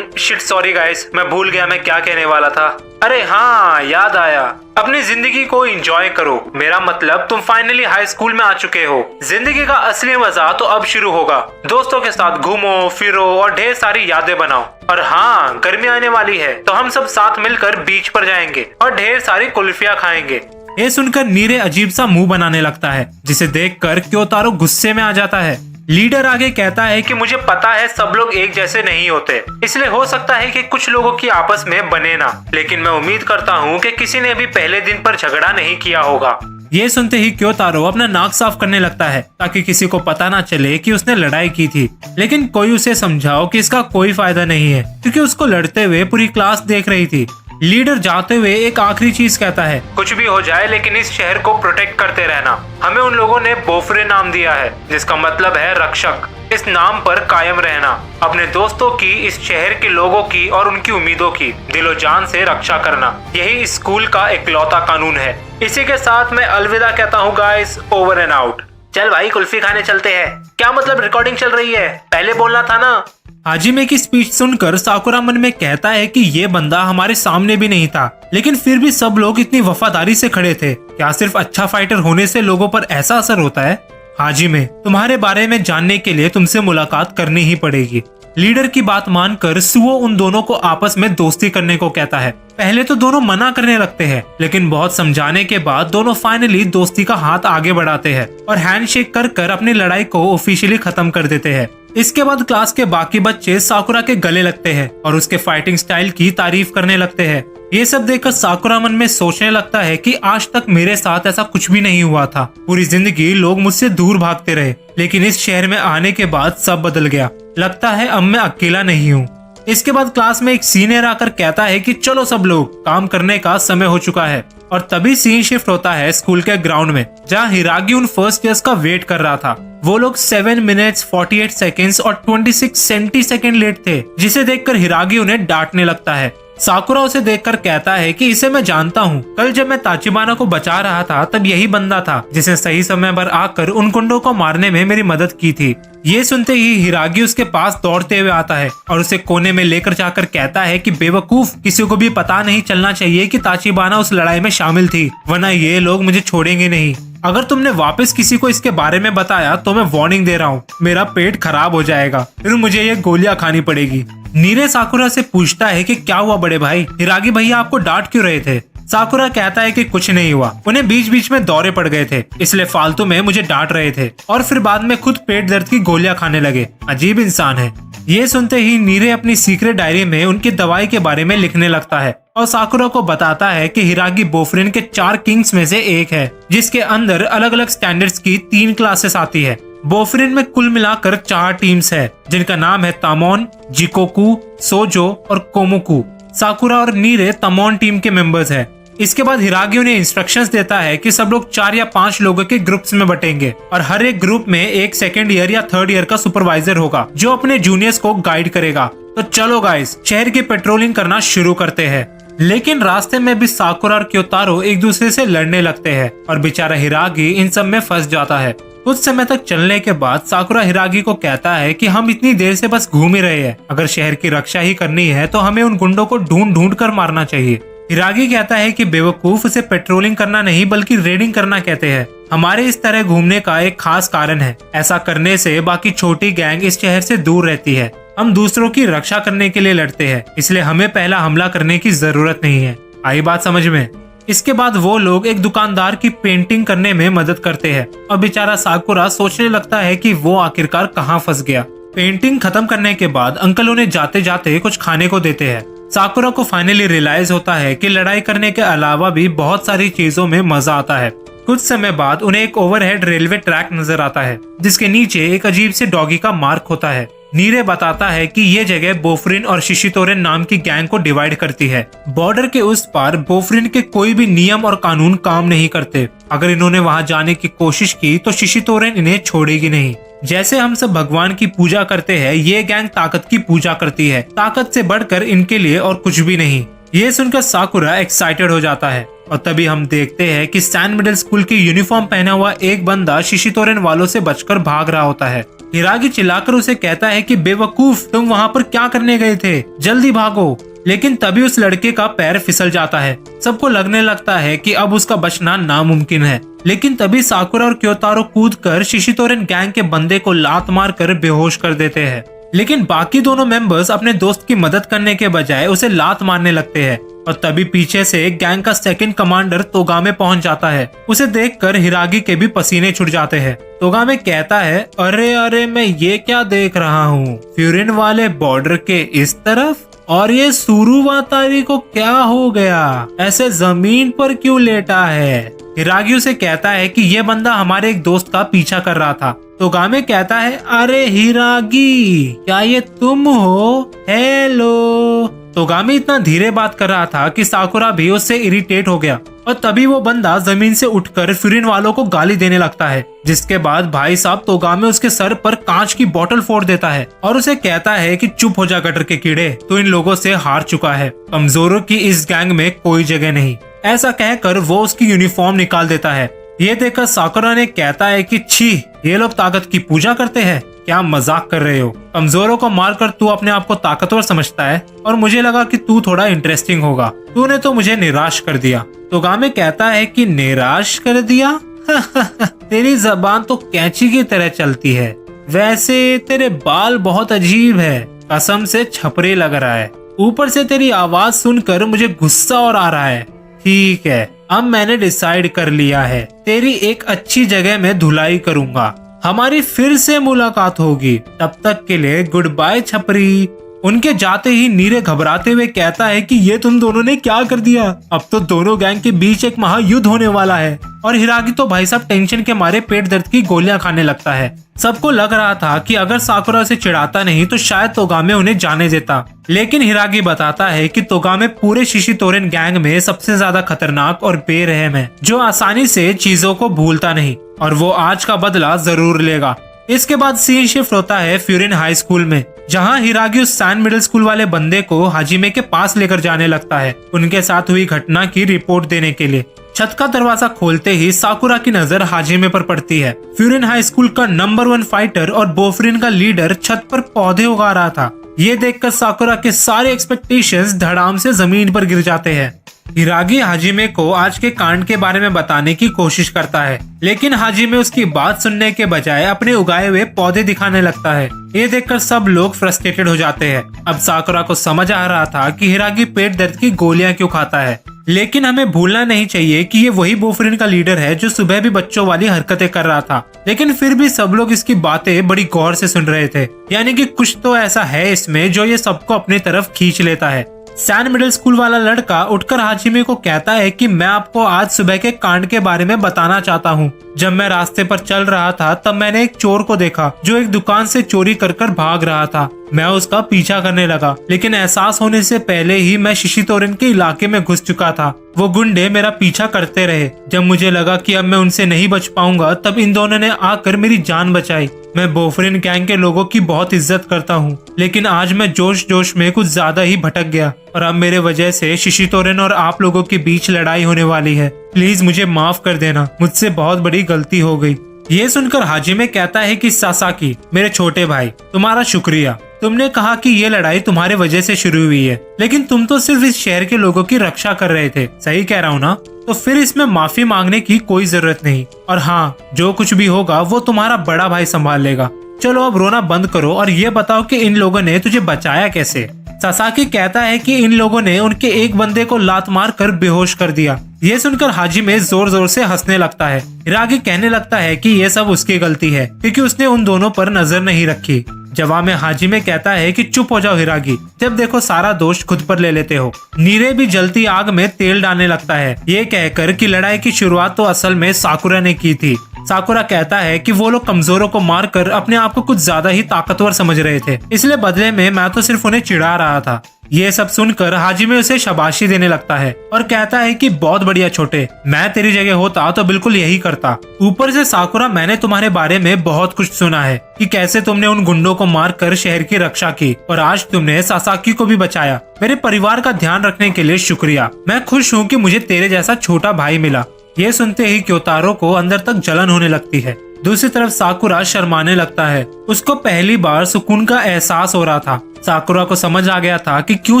शिट सॉरी गाइस, मैं भूल गया मैं क्या कहने वाला था। अरे हाँ, याद आया, अपनी जिंदगी को एंजॉय करो। मेरा मतलब तुम फाइनली हाई स्कूल में आ चुके हो। जिंदगी का असली मजा तो अब शुरू होगा। दोस्तों के साथ घूमो फिरो और ढेर सारी यादें बनाओ। और हाँ, गर्मी आने वाली है तो हम सब साथ मिलकर बीच पर जाएंगे और ढेर सारी कुल्फियाँ खाएंगे। ये सुनकर नीरे अजीब सा मुंह बनाने लगता है, जिसे देखकर क्योतारो गुस्से में आ जाता है। लीडर आगे कहता है कि मुझे पता है सब लोग एक जैसे नहीं होते, इसलिए हो सकता है कि कुछ लोगों की आपस में बने ना, लेकिन मैं उम्मीद करता हूँ कि किसी ने भी पहले दिन पर झगड़ा नहीं किया होगा। ये सुनते ही क्योतारो अपना नाक साफ करने लगता है ताकि किसी को पता ना चले कि उसने लड़ाई की थी। लेकिन कोई उसे समझाओ कि इसका कोई फायदा नहीं है, क्योंकि उसको लड़ते हुए पूरी क्लास देख रही थी। लीडर जाते हुए एक आखिरी चीज कहता है, कुछ भी हो जाए लेकिन इस शहर को प्रोटेक्ट करते रहना। हमें उन लोगों ने बोफरे नाम दिया है, जिसका मतलब है रक्षक। इस नाम पर कायम रहना, अपने दोस्तों की, इस शहर के लोगों की और उनकी उम्मीदों की दिलो जान से रक्षा करना, यही इस स्कूल का इकलौता कानून है। इसी के साथ मैं अलविदा कहता हूँ गाइस, ओवर एंड आउट। चल भाई कुल्फी खाने चलते हैं। क्या मतलब रिकॉर्डिंग चल रही है? पहले बोलना था ना। हाजिमे की स्पीच सुनकर साकुरा मन में कहता है कि ये बंदा हमारे सामने भी नहीं था, लेकिन फिर भी सब लोग इतनी वफादारी से खड़े थे। क्या सिर्फ अच्छा फाइटर होने से लोगों पर ऐसा असर होता है? हाजिमे, तुम्हारे बारे में जानने के लिए तुमसे मुलाकात करनी ही पड़ेगी। लीडर की बात मानकर सुओ उन दोनों को आपस में दोस्ती करने को कहता है। पहले तो दोनों मना करने लगते हैं, लेकिन बहुत समझाने के बाद दोनों फाइनली दोस्ती का हाथ आगे बढ़ाते हैं और हैंडशेक कर अपनी लड़ाई को ऑफिशियली खत्म कर देते हैं। इसके बाद क्लास के बाकी बच्चे साकुरा के गले लगते हैं और उसके फाइटिंग स्टाइल की तारीफ करने लगते हैं। ये सब देखकर साकुरा मन में सोचने लगता है कि आज तक मेरे साथ ऐसा कुछ भी नहीं हुआ था। पूरी जिंदगी लोग मुझसे दूर भागते रहे, लेकिन इस शहर में आने के बाद सब बदल गया। लगता है अब मैं अकेला नहीं हूँ। इसके बाद क्लास में एक सीनियर आकर कहता है कि चलो सब लोग, काम करने का समय हो चुका है। और तभी सीन शिफ्ट होता है स्कूल के ग्राउंड में, जहाँ हिरागी उन फर्स्ट ईयर्स का वेट कर रहा था। वो लोग 7 मिनट्स 48 सेकेंड्स और 26 सेंटी-सेकंड लेट थे, जिसे देखकर हिरागी उन्हें डांटने लगता है। साकुरा उसे देखकर कहता है कि इसे मैं जानता हूँ, कल जब मैं ताचिबाना को बचा रहा था तब यही बंदा था जिसने सही समय पर आकर उन गुंडों को मारने में मेरी मदद की थी। ये सुनते ही हिरागी उसके पास दौड़ते हुए आता है और उसे कोने में लेकर जाकर कहता है कि बेवकूफ, किसी को भी पता नहीं चलना चाहिए कि ताचिबाना उस लड़ाई में शामिल थी, वरना ये लोग मुझे छोड़ेंगे नहीं। अगर तुमने वापस किसी को इसके बारे में बताया तो मैं वार्निंग दे रहा हूँ, मेरा पेट खराब हो जाएगा, फिर मुझे ये गोलियां खानी पड़ेगी। नीरे साकुरा से पूछता है कि क्या हुआ बड़े भाई, हिरागी भैया आपको डांट क्यों रहे थे? साकुरा कहता है कि कुछ नहीं हुआ, उन्हें बीच बीच में दौरे पड़ गए थे, इसलिए फालतू में मुझे डांट रहे थे और फिर बाद में खुद पेट दर्द की गोलियां खाने लगे। अजीब इंसान है। ये सुनते ही नीरे अपनी सीक्रेट डायरी में उनकी दवाई के बारे में लिखने लगता है और साकुरा को बताता है कि हिरागी बोफरिन के 4 किंग्स में से एक है, जिसके अंदर अलग अलग स्टैंडर्ड्स की 3 क्लासेस आती है। बोफरिन में कुल मिलाकर 4 टीम्स है, जिनका नाम है तामोन, जिकोकू, सोजो और कोमोकू। साकुरा और नीरे तामोन टीम के मेंबर्स है। इसके बाद हिरागी उन्हें इंस्ट्रक्शंस देता है कि सब लोग 4 या 5 लोगों के ग्रुप्स में बटेंगे और हर एक ग्रुप में एक 2nd ईयर या 3rd ईयर का सुपरवाइजर होगा जो अपने जूनियर्स को गाइड करेगा। तो चलो गाइस, शहर की पेट्रोलिंग करना शुरू करते हैं। लेकिन रास्ते में भी साकुरा और क्योतारो एक दूसरे से लड़ने लगते हैं और बेचारा हिरागी इन सब में फंस जाता है। कुछ समय तक चलने के बाद साकुरा हिरागी को कहता है कि हम इतनी देर से बस घूम ही रहे हैं, अगर शहर की रक्षा ही करनी है तो हमें उन गुंडों को ढूंढ ढूंढ कर मारना चाहिए। हिरागी कहता है कि बेवकूफ, उसे पेट्रोलिंग करना नहीं बल्कि रेडिंग करना कहते हैं। हमारे इस तरह घूमने का एक खास कारण है, ऐसा करने से बाकी छोटी गैंग इस शहर से दूर रहती है। हम दूसरों की रक्षा करने के लिए लड़ते हैं, इसलिए हमें पहला हमला करने की जरूरत नहीं है। आई बात समझ में? इसके बाद वो लोग एक दुकानदार की पेंटिंग करने में मदद करते हैं और बेचारा साकुरा सोचने लगता है कि वो आखिरकार कहाँ फंस गया। पेंटिंग खत्म करने के बाद अंकल उन्हें जाते जाते कुछ खाने को देते हैं। साकुरा को फाइनली रियलाइज होता है कि लड़ाई करने के अलावा भी बहुत सारी चीजों में मजा आता है। कुछ समय बाद उन्हें एक ओवरहेड रेलवे ट्रैक नजर आता है जिसके नीचे एक अजीब से डॉगी का मार्क होता है। नीरे बताता है कि ये जगह बोफरिन और शिशितोरेन नाम की गैंग को डिवाइड करती है। बॉर्डर के उस पार बोफरिन के कोई भी नियम और कानून काम नहीं करते। अगर इन्होंने वहां जाने की कोशिश की तो शिशितोरेन इन्हें छोड़ेगी नहीं। जैसे हम सब भगवान की पूजा करते हैं, ये गैंग ताकत की पूजा करती है। ताकत से बढ़कर इनके लिए और कुछ भी नहीं। ये सुनकर साकुरा एक्साइटेड हो जाता है और तभी हम देखते हैं कि सैन मिडिल स्कूल की यूनिफॉर्म पहना हुआ एक बंदा शिशितोरेन वालों से बचकर भाग रहा होता है। हिरागी चिल्लाकर उसे कहता है कि बेवकूफ, तुम वहां पर क्या करने गए थे, जल्दी भागो। लेकिन तभी उस लड़के का पैर फिसल जाता है। सबको लगने लगता है कि अब उसका बचना नामुमकिन है। लेकिन तभी साकुरा और क्योतारो कूदकर शिशितोरेन गैंग के बंदे को लात मार कर बेहोश कर देते हैं। लेकिन बाकी दोनों मेंबर्स अपने दोस्त की मदद करने के बजाय उसे लात मारने लगते हैं और तभी पीछे से गैंग का सेकंड कमांडर तोगामे पहुंच जाता है। उसे देखकर हिरागी के भी पसीने छूट जाते हैं। तोगामे कहता है, अरे अरे मैं ये क्या देख रहा हूँ, फ्यूरिन वाले बॉर्डर के इस तरफ, और ये सुरुवातारी को क्या हो गया, ऐसे जमीन पर क्यों लेटा है। हिरागी उसे कहता है कि ये बंदा हमारे एक दोस्त का पीछा कर रहा था। तोगामे कहता है, अरे हिरागी, क्या ये तुम हो? हेलो। तोगामी इतना धीरे बात कर रहा था कि साकुरा भी उससे इरिटेट हो गया और तभी वो बंदा जमीन से उठकर फ्यूरिन वालों को गाली देने लगता है। जिसके बाद भाई साहब तोगामे उसके सर पर कांच की बोतल फोड़ देता है और उसे कहता है कि चुप हो जा गटर के कीड़े, तो इन लोगों से हार चुका है, कमजोरों की इस गैंग में कोई जगह नहीं। ऐसा कहकर वो उसकी यूनिफॉर्म निकाल देता है। ये देखकर साकुरा ने कहता है कि छी, ये लोग ताकत की पूजा करते हैं, क्या मजाक कर रहे हो? कमजोरों को मारकर तू अपने आप को ताकतवर समझता है और मुझे लगा कि तू थोड़ा इंटरेस्टिंग होगा। तूने तो मुझे निराश कर दिया। तोगामे कहता है कि निराश कर दिया? तेरी जबान तो कैंची की तरह चलती है। वैसे तेरे बाल बहुत अजीब है, कसम से छपरी लग रहा है। ऊपर से तेरी आवाज सुनकर मुझे गुस्सा और आ रहा है। ठीक है, अब मैंने डिसाइड कर लिया है, तेरी एक अच्छी जगह में धुलाई करूंगा। हमारी फिर से मुलाकात होगी, तब तक के लिए गुड बाय छपरी। उनके जाते ही नीरे घबराते हुए कहता है कि ये तुम दोनों ने क्या कर दिया? अब तो दोनों गैंग के बीच एक महायुद्ध होने वाला है। और हिरागी तो भाई साहब टेंशन के मारे पेट दर्द की गोलियां खाने लगता है। सबको लग रहा था कि अगर साकुरा से चिढ़ाता नहीं तो शायद तोगामे उन्हें जाने देता, लेकिन हिरागी बताता है कि तोगामे पूरे शिशितोरेन गैंग में सबसे ज्यादा खतरनाक और बेरहम है, जो आसानी से चीजों को भूलता नहीं और वो आज का बदला जरूर लेगा। इसके बाद सीन शिफ्ट होता है फ्यूरिन हाई स्कूल में, जहां हिरागी उस सैन मिडिल स्कूल वाले बंदे को हाजिमे के पास लेकर जाने लगता है उनके साथ हुई घटना की रिपोर्ट देने के लिए। छत का दरवाजा खोलते ही साकुरा की नजर हाजिमे पर पड़ती है। फ्यूरिन हाई स्कूल का नंबर 1 फाइटर और बोफरिन का लीडर छत पर पौधे उगा रहा था। ये देखकर साकुरा के सारे एक्सपेक्टेशंस धड़ाम से जमीन पर गिर जाते हैं। हिरागी हाजिमे को आज के कांड के बारे में बताने की कोशिश करता है, लेकिन हाजिमे उसकी बात सुनने के बजाय अपने उगाए हुए पौधे दिखाने लगता है। ये देखकर सब लोग फ्रस्ट्रेटेड हो जाते हैं। अब साकुरा को समझ आ रहा था कि हिरागी पेट दर्द की गोलियां क्यों खाता है, लेकिन हमें भूलना नहीं चाहिए कि ये वही बोफरिन का लीडर है जो सुबह भी बच्चों वाली हरकतें कर रहा था। लेकिन फिर भी सब लोग इसकी बातें बड़ी गौर से सुन रहे थे, यानी कि कुछ तो ऐसा है इसमें जो ये सबको अपनी तरफ खींच लेता है। सैन मिडिल स्कूल वाला लड़का उठकर हाजिमे को कहता है कि मैं आपको आज सुबह के कांड के बारे में बताना चाहता हूँ। जब मैं रास्ते पर चल रहा था तब मैंने एक चोर को देखा जो एक दुकान से चोरी कर भाग रहा था। मैं उसका पीछा करने लगा, लेकिन एहसास होने से पहले ही मैं शिशितोरेन के इलाके में घुस चुका था। वो गुंडे मेरा पीछा करते रहे। जब मुझे लगा कि अब मैं उनसे नहीं बच पाऊंगा तब इन दोनों ने आकर मेरी जान बचाई। मैं बोफरिन गैंग के लोगों की बहुत इज्जत करता हूँ, लेकिन आज मैं जोश जोश में कुछ ज्यादा ही भटक गया और अब मेरे वजह से शिशितोरेन और आप लोगों के बीच लड़ाई होने वाली है। प्लीज मुझे माफ कर देना, मुझसे बहुत बड़ी गलती हो गई। ये सुनकर हाजिमे कहता है कि सासाकी, मेरे छोटे भाई, तुम्हारा शुक्रिया। तुमने कहा कि ये लड़ाई तुम्हारे वजह से शुरू हुई है, लेकिन तुम तो सिर्फ इस शहर के लोगों की रक्षा कर रहे थे। सही कह रहा हूँ ना? तो फिर इसमें माफी मांगने की कोई जरूरत नहीं। और हाँ, जो कुछ भी होगा वो तुम्हारा बड़ा भाई संभाल लेगा। चलो अब रोना बंद करो और ये बताओ कि इन लोगों ने तुझे बचाया कैसे? सासाकी कहता है कि इन लोगों ने उनके एक बंदे को लात मार कर बेहोश कर दिया। ये सुनकर हाजिमे जोर जोर से हंसने लगता है। हिरागी कहने लगता है कि ये सब उसकी गलती है क्योंकि उसने उन दोनों पर नजर नहीं रखी। जवाब में हाजिमे कहता है कि चुप हो जाओ हिरागी, जब देखो सारा दोष खुद पर ले लेते हो। नीरे भी जलती आग में तेल डालने लगता है, ये कहकर कि लड़ाई की शुरुआत तो असल में साकुरा ने की थी। साकुरा कहता है कि वो लोग कमजोरों को मारकर अपने आप को कुछ ज्यादा ही ताकतवर समझ रहे थे, इसलिए बदले में मैं तो सिर्फ उन्हें चिढ़ा रहा था। ये सब सुनकर हाजिमे उसे शाबाशी देने लगता है और कहता है कि बहुत बढ़िया छोटे, मैं तेरी जगह होता तो बिल्कुल यही करता। ऊपर से साकुरा, मैंने तुम्हारे बारे में बहुत कुछ सुना है कि कैसे तुमने उन गुंडों को मारकर शहर की रक्षा की और आज तुमने सासाकी को भी बचाया। मेरे परिवार का ध्यान रखने के लिए शुक्रिया। मैं खुश हूँ कि मुझे तेरे जैसा छोटा भाई मिला। ये सुनते ही क्योतारो को अंदर तक जलन होने लगती है। दूसरी तरफ साकुरा शर्माने लगता है। उसको पहली बार सुकून का एहसास हो रहा था। साकुरा को समझ आ गया था कि क्यों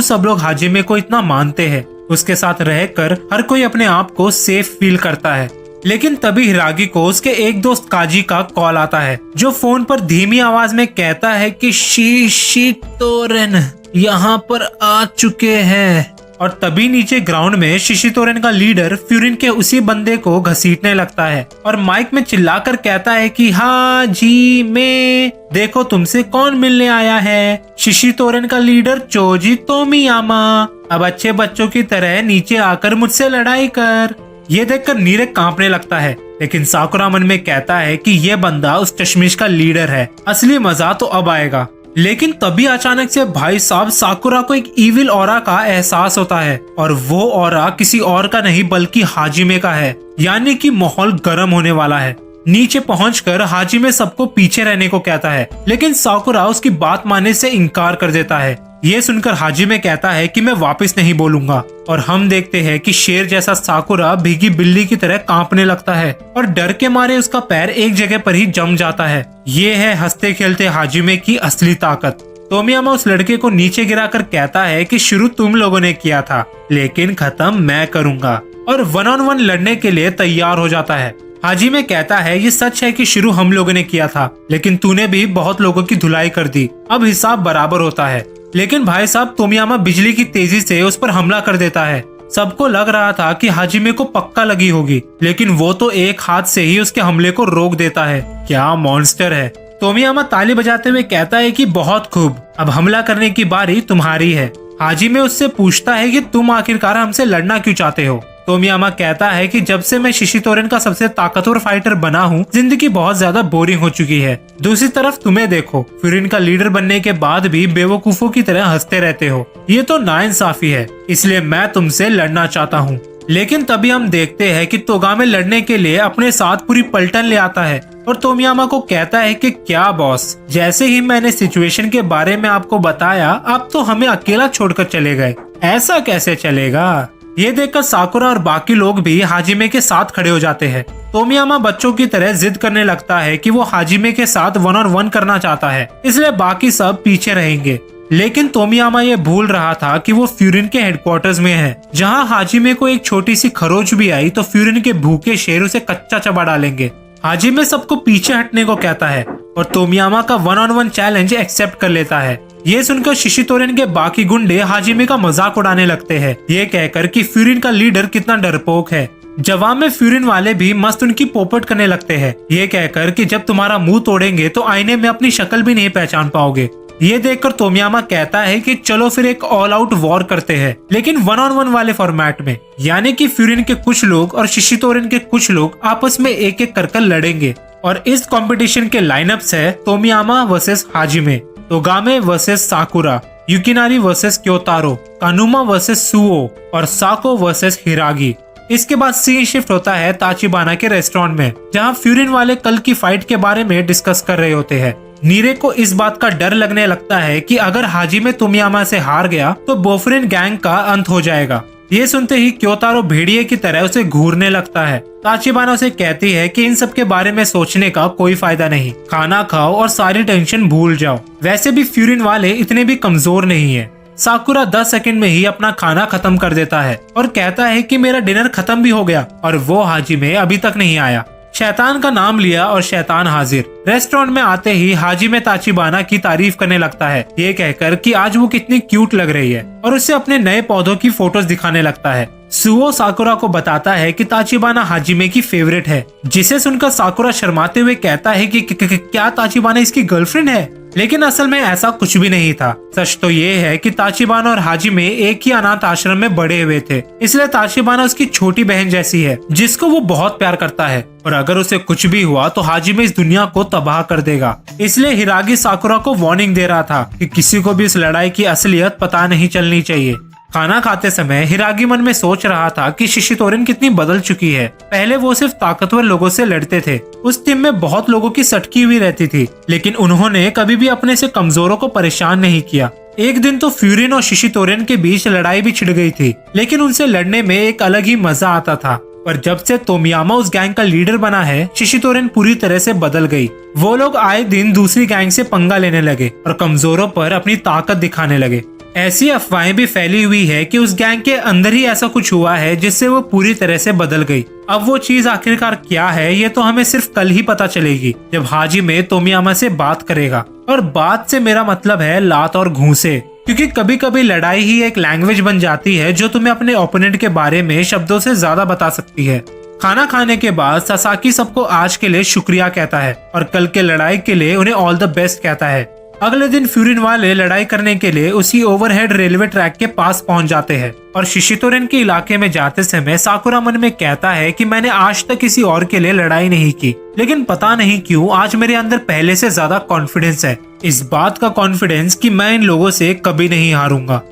सब लोग हाजिमे को इतना मानते हैं। उसके साथ रहकर हर कोई अपने आप को सेफ फील करता है। लेकिन तभी हिरागी को उसके एक दोस्त काजी का कॉल आता है, जो फोन पर धीमी आवाज में कहता है कि शिशितोरेन यहाँ पर आ चुके हैं। और तभी नीचे ग्राउंड में शिशितोरेन का लीडर फ्यूरिन के उसी बंदे को घसीटने लगता है और माइक में चिल्लाकर कहता है कि हाजिमे, देखो तुमसे कौन मिलने आया है। शिशितोरेन का लीडर चोजी तोमियामा, अब अच्छे बच्चों की तरह नीचे आकर मुझसे लड़ाई कर। ये देखकर नीरे कांपने लगता है, लेकिन साकुरा मन में कहता है कि ये बंदा उस चश्मिश का लीडर है, असली मजा तो अब आएगा। लेकिन तभी अचानक से भाई साहब साकुरा को एक इविल ऑरा का एहसास होता है और वो ऑरा किसी और का नहीं बल्कि हाजिमे का है, यानी कि माहौल गर्म होने वाला है। नीचे पहुंचकर हाजिमे सबको पीछे रहने को कहता है, लेकिन साकुरा उसकी बात मानने से इनकार कर देता है। ये सुनकर हाजिमे कहता है कि मैं वापस नहीं बोलूंगा और हम देखते हैं कि शेर जैसा साकुरा भीगी बिल्ली की तरह कांपने लगता है और डर के मारे उसका पैर एक जगह पर ही जम जाता है। ये है हंसते खेलते हाजिमे की असली ताकत। तोमियामा उस लड़के को नीचे गिराकर कहता है कि शुरू तुम लोगों ने किया था, लेकिन खत्म मैं करूंगा, और 1-on-1 लड़ने के लिए तैयार हो जाता है। हाजिमे कहता है ये सच है कि शुरू हम लोगों ने किया था, लेकिन तूने भी बहुत लोगों की धुलाई कर दी, अब हिसाब बराबर होता है। लेकिन भाई साहब तोमियामा बिजली की तेजी से उस पर हमला कर देता है। सबको लग रहा था कि हाजिमे को पक्का लगी होगी, लेकिन वो तो एक हाथ से ही उसके हमले को रोक देता है। क्या मॉन्स्टर है। तोमियामा ताली बजाते हुए कहता है कि बहुत खूब, अब हमला करने की बारी तुम्हारी है। हाजिमे उससे पूछता है कि तुम आखिरकार हमसे लड़ना क्यों चाहते हो। तोमियामा कहता है कि जब से मैं शिशितोरेन का सबसे ताकतवर फाइटर बना हूँ, जिंदगी बहुत ज्यादा बोरिंग हो चुकी है। दूसरी तरफ तुम्हें देखो, फ्यूरिन का लीडर बनने के बाद भी बेवकूफों की तरह हंसते रहते हो, ये तो नाइंसाफी है, इसलिए मैं तुमसे लड़ना चाहता हूँ। लेकिन तभी हम देखते हैं कि तोगामे लड़ने के लिए अपने साथ पूरी पलटन ले आता है और तोमियामा को कहता है कि क्या बॉस, जैसे ही मैंने सिचुएशन के बारे में आपको बताया, आप तो हमें अकेला छोड़कर चले गए, ऐसा कैसे चलेगा। ये देखकर साकुरा और बाकी लोग भी हाजिमे के साथ खड़े हो जाते हैं। तोमियामा बच्चों की तरह जिद करने लगता है कि वो हाजिमे के साथ 1-on-1 करना चाहता है, इसलिए बाकी सब पीछे रहेंगे। लेकिन तोमियामा ये भूल रहा था कि वो फ्यूरिन के हेडक्वार्टर्स में है, जहाँ हाजिमे को एक छोटी सी खरोच भी आई तो फ्यूरिन के भूखे शेर उसे कच्चा चबा डालेंगे। हाजिमे सबको पीछे हटने को कहता है और तोमियामा का 1-on-1 चैलेंज एक्सेप्ट कर लेता है। ये सुनकर शिशितोरेन के बाकी गुंडे हाजिमे का मजाक उड़ाने लगते हैं, ये कहकर कि फ्यूरिन का लीडर कितना डरपोक है। जवाब में फ्यूरिन वाले भी मस्त उनकी पोपट करने लगते हैं, ये कहकर कि जब तुम्हारा मुंह तोड़ेंगे तो आईने में अपनी शक्ल भी नहीं पहचान पाओगे। ये देखकर तोमियामा कहता है कि चलो फिर एक ऑल आउट वॉर करते हैं, लेकिन 1-on-1 वाले फॉर्मेट में, यानी कि फ्यूरिन के कुछ लोग और शिशितोरेन के कुछ लोग आपस में एक एक कर लड़ेंगे। और इस कंपटीशन के लाइनअप्स है Tomiyama versus Hajime, Togame versus Sakura, Yukinari versus Kyotaro, Kanuma versus Suo और साको वर्सेस हिरागी। इसके बाद सीन शिफ्ट होता है ताचिबाना के रेस्टोरेंट में, जहां फ्यूरिन वाले कल की फाइट के बारे में डिस्कस कर रहे होते हैं। नीरे को इस बात का डर लगने लगता है कि अगर हाजिमे तोमियामा से हार गया तो बोफरिन गैंग का अंत हो जाएगा। ये सुनते ही क्योतारो भेड़िए की तरह उसे घूरने लगता है। ताचिबाना उसे कहती है कि इन सब के बारे में सोचने का कोई फायदा नहीं, खाना खाओ और सारी टेंशन भूल जाओ। वैसे भी फ्यूरिन वाले इतने भी कमजोर नहीं है। साकुरा 10 सेकंड में ही अपना खाना खत्म कर देता है और कहता है कि मेरा डिनर खत्म भी हो गया और वो हाजिमे अभी तक नहीं आया। शैतान का नाम लिया और शैतान हाजिर। रेस्टोरेंट में आते ही हाजिमे ताचिबाना की तारीफ करने लगता है, ये कहकर कि आज वो कितनी क्यूट लग रही है, और उसे अपने नए पौधों की फोटोज दिखाने लगता है। सुओ साकुरा को बताता है कि ताचिबाना हाजिमे की फेवरेट है, जिसे सुनकर साकुरा शर्माते हुए कहता है कि क्या ताचिबाना इसकी गर्लफ्रेंड है। लेकिन असल में ऐसा कुछ भी नहीं था। सच तो ये है कि ताचिबाना और हाजिमे एक ही अनाथ आश्रम में बड़े हुए थे, इसलिए ताचिबाना उसकी छोटी बहन जैसी है जिसको वो बहुत प्यार करता है, और अगर उसे कुछ भी हुआ तो हाजिमे इस दुनिया को तबाह कर देगा। इसलिए हिरागी साकुरा को वार्निंग दे रहा था कि किसी को भी इस लड़ाई की असलियत पता नहीं चलनी चाहिए। खाना खाते समय हिरागी मन में सोच रहा था कि शिशितोरन कितनी बदल चुकी है। पहले वो सिर्फ ताकतवर लोगों से लड़ते थे, उस टीम में बहुत लोगों की सटकी हुई रहती थी, लेकिन उन्होंने कभी भी अपने से कमजोरों को परेशान नहीं किया। एक दिन तो फ्यूरिन और शिशितोरन के बीच लड़ाई भी छिड़ गई थी, लेकिन उनसे लड़ने में एक अलग ही मजा आता था। पर जब से तोमियामा उस गैंग का लीडर बना है, शिशितोरन पूरी तरह से बदल गई। वो लोग आए दिन दूसरी गैंग से पंगा लेने लगे और कमजोरों पर अपनी ताकत दिखाने लगे। ऐसी अफवाहें भी फैली हुई है कि उस गैंग के अंदर ही ऐसा कुछ हुआ है जिससे वो पूरी तरह से बदल गई। अब वो चीज आखिरकार क्या है ये तो हमें सिर्फ कल ही पता चलेगी, जब हाजिमे तोमियामा से बात करेगा। और बात से मेरा मतलब है लात और घूंसे, क्योंकि कभी कभी लड़ाई ही एक लैंग्वेज बन जाती है जो तुम्हें अपने ओपोनेंट के बारे में शब्दों से ज्यादा बता सकती है। खाना खाने के बाद सासाकी सबको आज के लिए शुक्रिया कहता है और कल के लड़ाई के लिए उन्हें ऑल द बेस्ट कहता है। अगले दिन फ्यूरिन वाले लड़ाई करने के लिए उसी ओवरहेड रेलवे ट्रैक के पास पहुंच जाते हैं और शिशितोरन के इलाके में जाते समय साकुरा मन में कहता है कि मैंने आज तक किसी और के लिए लड़ाई नहीं की, लेकिन पता नहीं क्यों आज मेरे अंदर पहले से ज्यादा कॉन्फिडेंस है। इस बात का कॉन्फिडेंस कि मैं इन लोगों से कभी नहीं हारूंगा।